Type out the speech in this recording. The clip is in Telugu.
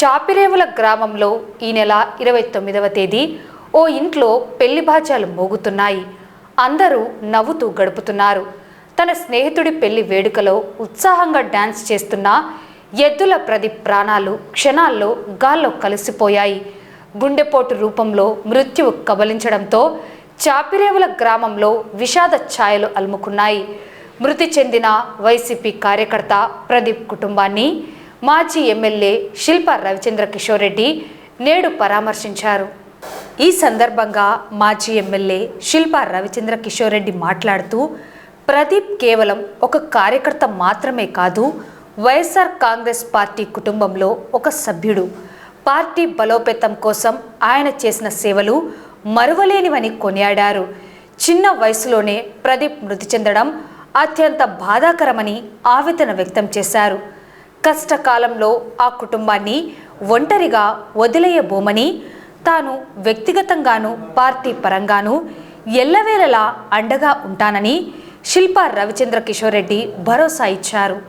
చాపిరేవుల గ్రామంలో ఈ నెల 29వ తేదీ ఓ ఇంట్లో పెళ్లి బాజాలు మోగుతున్నాయి. అందరూ నవ్వుతూ గడుపుతున్నారు. తన స్నేహితుడి పెళ్లి వేడుకలో ఉత్సాహంగా డాన్స్ చేస్తున్న ఎద్దుల ప్రదీప్ ప్రాణాలు క్షణాల్లో గాల్లో కలిసిపోయాయి. గుండెపోటు రూపంలో మృత్యువు కబలించడంతో చాపిరేవుల గ్రామంలో విషాద ఛాయలు అలుముకున్నాయి. మృతి చెందిన వైసీపీ కార్యకర్త ప్రదీప్ కుటుంబాన్ని మాజీ ఎమ్మెల్యే శిల్పా రవిచంద్ర కిషోర్ రెడ్డి నేడు పరామర్శించారు. ఈ సందర్భంగా మాజీ ఎమ్మెల్యే శిల్పా రవిచంద్ర కిషోర్ రెడ్డి మాట్లాడుతూ, ప్రదీప్ కేవలం ఒక కార్యకర్త మాత్రమే కాదు, వైఎస్ఆర్ కాంగ్రెస్ పార్టీ కుటుంబంలో ఒక సభ్యుడు. పార్టీ బలోపేతం కోసం ఆయన చేసిన సేవలు మరువలేనివని కొనియాడారు. చిన్న వయసులోనే ప్రదీప్ మృతి చెందడం అత్యంత బాధాకరమని ఆవేదన వ్యక్తం చేశారు. కష్టకాలంలో ఆ కుటుంబాన్ని ఒంటరిగా వదిలేయబోమని, తాను వ్యక్తిగతంగాను పార్టీ పరంగాను ఎల్లవేళలా అండగా ఉంటానని శిల్పా రవిచంద్ర కిషోర్ రెడ్డి భరోసా ఇచ్చారు.